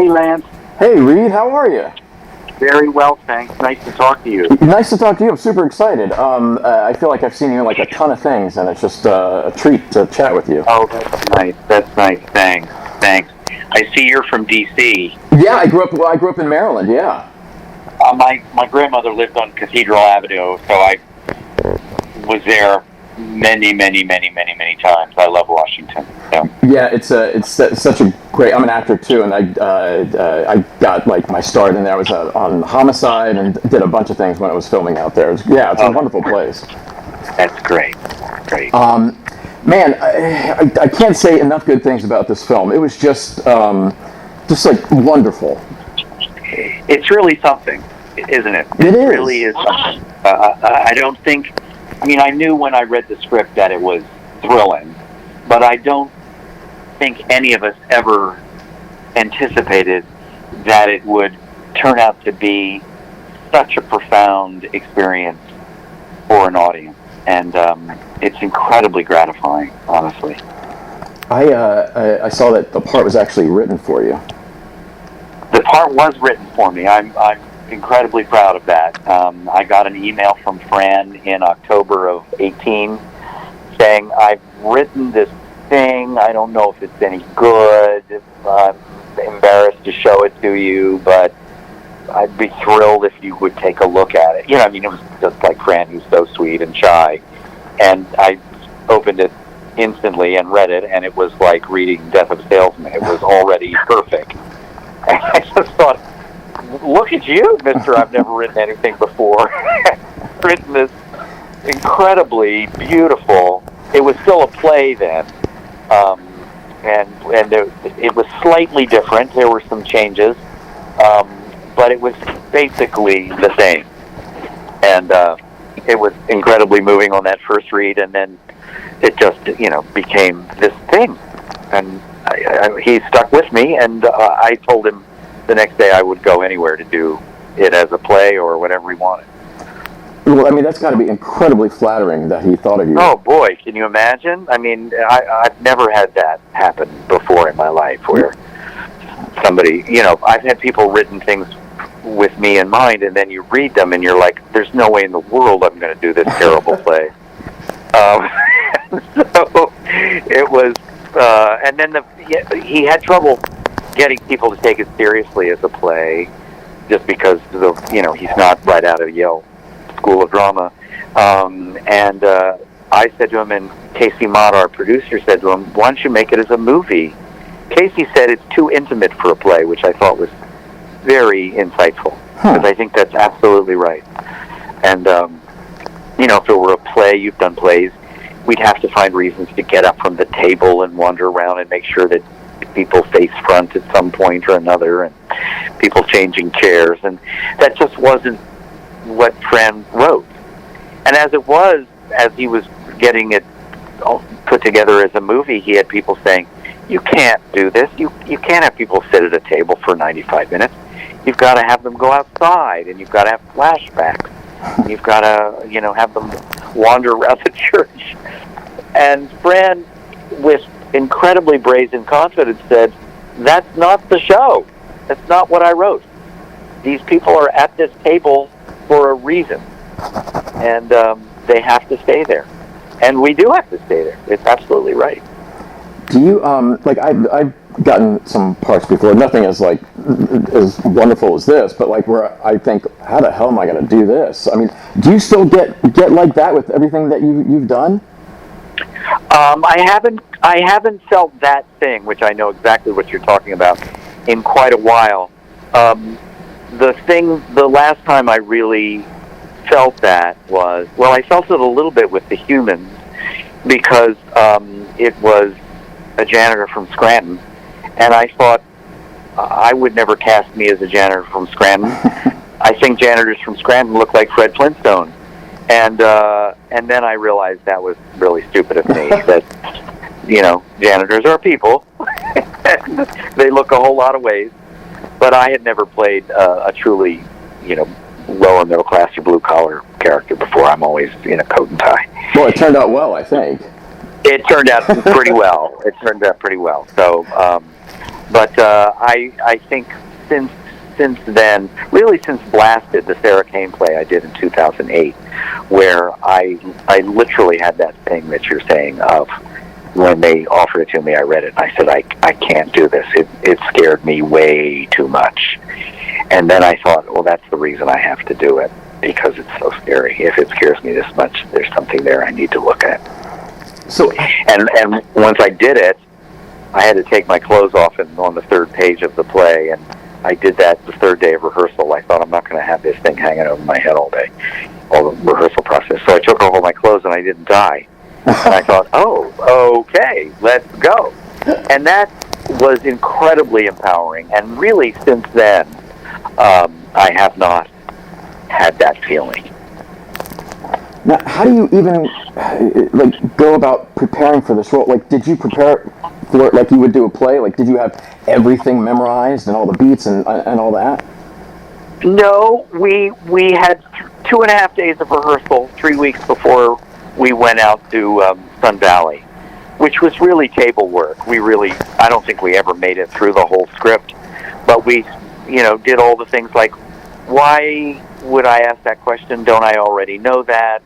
Lance. Hey, Reed, how are you? Very well, thanks. Nice to talk to you. Nice to talk to you. I'm super excited. I feel like I've seen you in like a ton of things, and it's just a treat to chat with you. Oh, that's nice. That's nice. Thanks. I see you're from D.C. Yeah, I grew up in Maryland. Yeah. My grandmother lived on Cathedral Avenue, so I was there many times. I love Washington. So. Yeah, it's such a great. I'm an actor too, and I got like my start in there. I was on Homicide and did a bunch of things when I was filming out there. It's a wonderful place. That's great. Man, I can't say enough good things about this film. It was just like wonderful. It's really something, isn't it? It is. Really is something. I don't think. I mean, I knew when I read the script that it was thrilling, but I don't think any of us ever anticipated that it would turn out to be such a profound experience for an audience, and it's incredibly gratifying, honestly. I saw that the part was actually written for you. The part was written for me. I'm incredibly proud of that. I got an email from Fran in October of 18 saying, I've written this thing. I don't know if it's any good. I'm embarrassed to show it to you, but I'd be thrilled if you would take a look at it. I mean, it was just like Fran, who's so sweet and shy. And I opened it instantly and read it, and it was like reading Death of a Salesman. It was already perfect. And I just thought, look at you, mister, I've never written anything before. Written this incredibly beautiful, it was still a play then, and it was slightly different. There were some changes, but it was basically the same. And it was incredibly moving on that first read, and then it just, became this thing. And he stuck with me, and I told him the next day I would go anywhere to do it as a play or whatever he wanted. Well, I mean, that's got to be incredibly flattering that he thought of you. Oh, boy, can you imagine? I mean, I've never had that happen before in my life where somebody, I've had people written things with me in mind, and then you read them and you're like, there's no way in the world I'm going to do this terrible play. So it was, and then he had trouble getting people to take it seriously as a play, just because he's not right out of Yale School of Drama. And I said to him, and Casey Mott, our producer, said to him, why don't you make it as a movie? Casey said it's too intimate for a play, which I thought was very insightful, because I think that's absolutely right. And if it were a play, you've done plays, we'd have to find reasons to get up from the table and wander around and make sure that people face front at some point or another, and people changing chairs, and that just wasn't what Fran wrote. And as it was, as he was getting it all put together as a movie, he had people saying, you can't do this, you can't have people sit at a table for 95 minutes, you've got to have them go outside, and you've got to have flashbacks, and you've got to have them wander around the church. And Fran, with incredibly brazen confidence, said, that's not the show. That's not what I wrote. These people are at this table for a reason, and they have to stay there. And we do have to stay there. It's absolutely right. Do you, I've gotten some parts before, nothing as wonderful as this, but where I think, how the hell am I going to do this? I mean, do you still get like that with everything that you've done? I haven't felt that thing, which I know exactly what you're talking about, in quite a while. The last time I really felt that was, I felt it a little bit with The Humans, because it was a janitor from Scranton, and I thought I would never cast me as a janitor from Scranton. I think janitors from Scranton look like Fred Flintstone. And then I realized that was really stupid of me, that, janitors are people. They look a whole lot of ways. But I had never played a truly, lower middle class or blue collar character before. I'm always in a coat and tie. Well, it turned out well, I think. It turned out pretty well. So, But I think since then, really since Blasted, the Sarah Kane play I did in 2008, where I literally had that thing that you're saying of when they offered it to me, I read it and I said, I can't do this. It scared me way too much. And then I thought, well, that's the reason I have to do it, because it's so scary. If it scares me this much, there's something there I need to look at. So, and once I did it, I had to take my clothes off and on the third page of the play, and I did that the third day of rehearsal. I thought, I'm not going to have this thing hanging over my head all day, all the rehearsal process. So I took off all my clothes and I didn't die. And I thought, oh, okay, let's go. And that was incredibly empowering. And really, since then, I have not had that feeling. Now, how do you even go about preparing for this role? Like, did you prepare for it like you would do a play? Like, did you have everything memorized and all the beats and all that? No, we had 2.5 days of rehearsal 3 weeks before we went out to Sun Valley, which was really table work. I don't think we ever made it through the whole script, but we, did all the things like, why would I ask that question? Don't I already know that?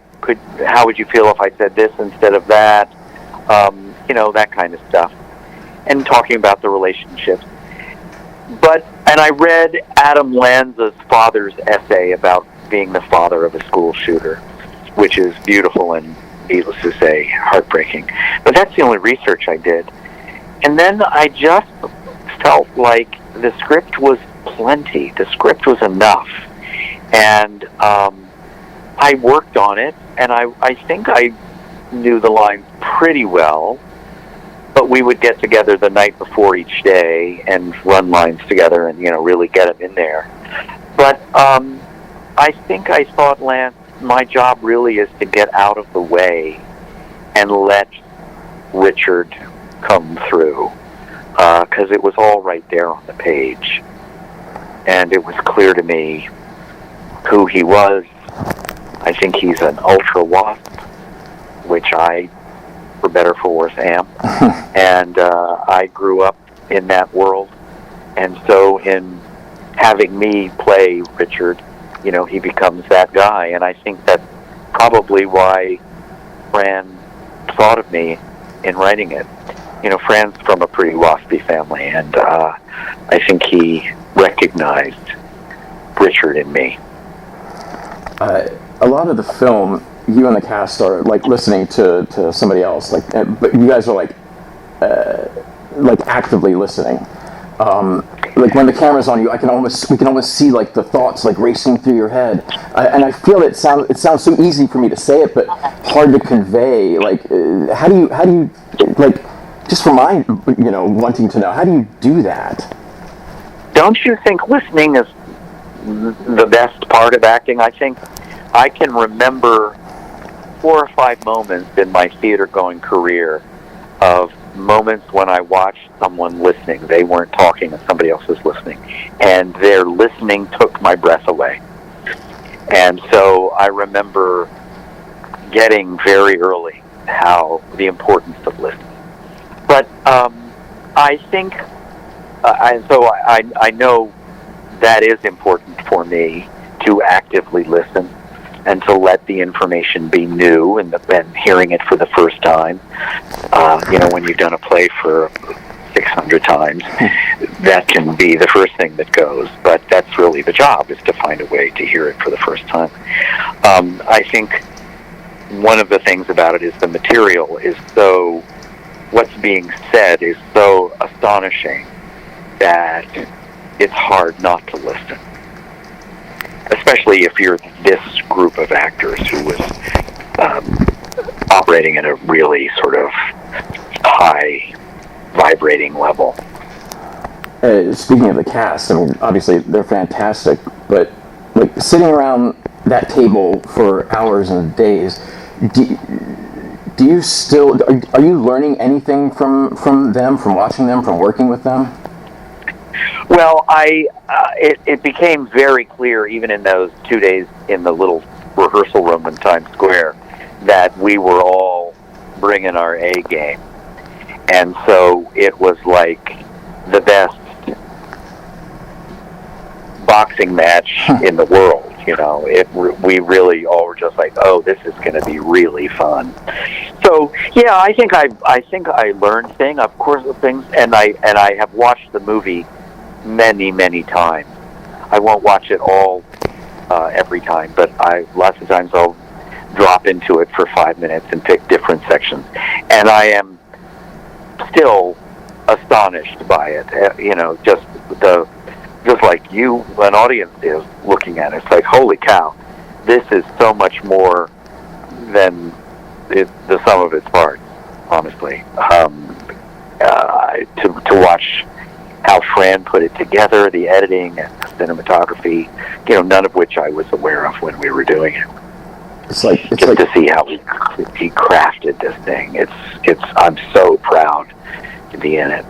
How would you feel if I said this instead of that? That kind of stuff. And talking about the relationships. And I read Adam Lanza's father's essay about being the father of a school shooter, which is beautiful and, needless to say, heartbreaking. But that's the only research I did. And then I just felt like the script was plenty. The script was enough. And I worked on it, and I think I knew the lines pretty well. But we would get together the night before each day and run lines together and, really get them in there. But I think I thought, Lance, my job really is to get out of the way and let Richard come through, because it was all right there on the page. And it was clear to me who he was. I think he's an ultra wasp, which I, for better for worse, am. And I grew up in that world. And so in having me play Richard, he becomes that guy. And I think that's probably why Fran thought of me in writing it. Fran's from a pretty waspy family, and I think he recognized Richard in me. A lot of the film, you and the cast are listening to somebody else, but you guys are actively listening. When the camera's on you, we can almost see the thoughts racing through your head, and I feel it sounds so easy for me to say it, but hard to convey. How do you just for my wanting to know, how do you do that? Don't you think listening is the best part of acting? I think I can remember 4 or 5 moments in my theater-going career of moments when I watched someone listening. They weren't talking and somebody else was listening. And their listening took my breath away. And so I remember getting very early the importance of listening. But I think, I know that is important for me, to actively listen and to let the information be new and hearing it for the first time. When you've done a play for 600 times, that can be the first thing that goes. But that's really the job, is to find a way to hear it for the first time. I think one of the things about it is the material is what's being said is so astonishing that it's hard not to listen. Especially if you're this group of actors who was operating at a really sort of high vibrating level. Speaking of the cast, obviously they're fantastic, but sitting around that table for hours and days, do you still, are you learning anything from them, from watching them, from working with them? Well, it became very clear, even in those 2 days in the little rehearsal room in Times Square, that we were all bringing our A game. And so it was like the best boxing match in the world. We really all were just like, oh, this is going to be really fun. So yeah, I think I learned things, and I have watched the movie many times. I won't watch it all every time, but lots of times I'll drop into it for 5 minutes and pick different sections, and I am still astonished by it. Just like you, an audience is looking at it. It's like, holy cow, this is so much more than the sum of its parts, honestly. To watch how Fran put it together, the editing and the cinematography, none of which I was aware of when we were doing it. To see how he crafted this thing. I'm so proud to be in it.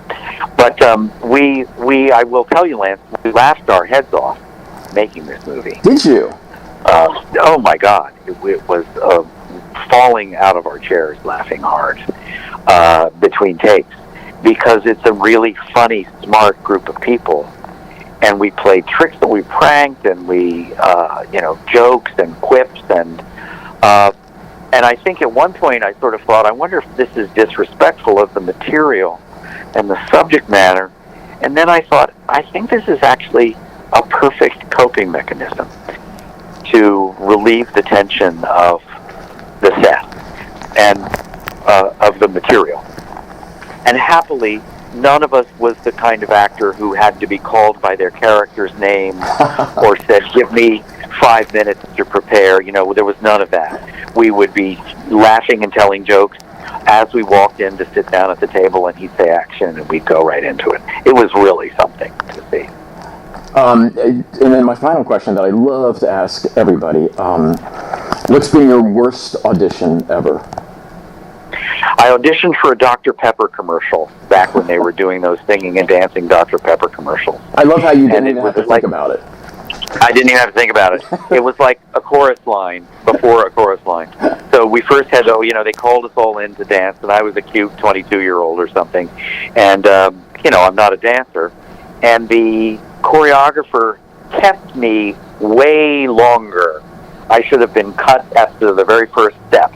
But I will tell you, Lance, we laughed our heads off making this movie. Did you? Oh my God, it was falling out of our chairs, laughing hard between takes, because it's a really funny, smart group of people, and we played tricks and we pranked and we jokes and quips and I think at one point I sort of thought, I wonder if this is disrespectful of the material and the subject matter. And then I thought, I think this is actually a perfect coping mechanism to relieve the tension of the set and of the material. And happily, none of us was the kind of actor who had to be called by their character's name or said, give me 5 minutes to prepare. There was none of that. We would be laughing and telling jokes as we walked in to sit down at the table, and he'd say action, and we'd go right into it. It was really something to see. And then my final question that I love to ask everybody, what's been your worst audition ever? I auditioned for a Dr. Pepper commercial back when they were doing those singing and dancing Dr. Pepper commercials. I love how you didn't even have to think about it. I didn't even have to think about it. It was like a chorus line before a chorus line. So we first had they called us all in to dance, and I was a cute 22-year-old or something. And, I'm not a dancer. And the choreographer kept me way longer. I should have been cut after the very first step.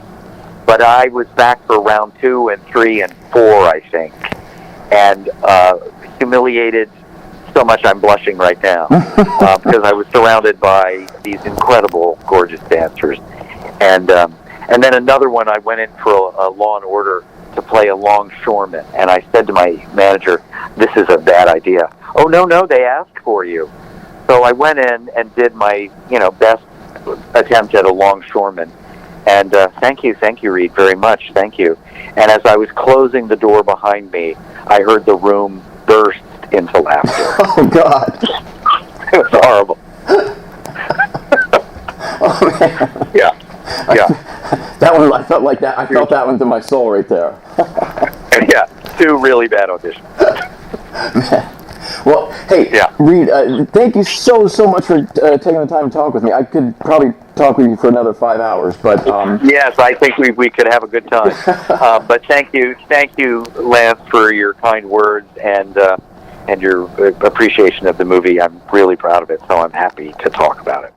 But I was back for round 2 and 3 and 4, I think. And humiliated so much I'm blushing right now because I was surrounded by these incredible, gorgeous dancers. And then another one, I went in for a Law and Order to play a longshoreman, and I said to my manager, this is a bad idea. Oh, no, they asked for you. So I went in and did my best attempt at a longshoreman. And thank you, Reed, very much, thank you. And as I was closing the door behind me, I heard the room burst into laughter. Oh, God. It was horrible. Oh, man. Yeah. That one, I felt like that. I felt that one to my soul right there. Yeah, 2 really bad auditions. Man. Well, hey, Reed, thank you so much for taking the time to talk with me. I could probably talk with you for another 5 hours, but yes, I think we could have a good time. But thank you, Lance, for your kind words and your appreciation of the movie. I'm really proud of it, so I'm happy to talk about it.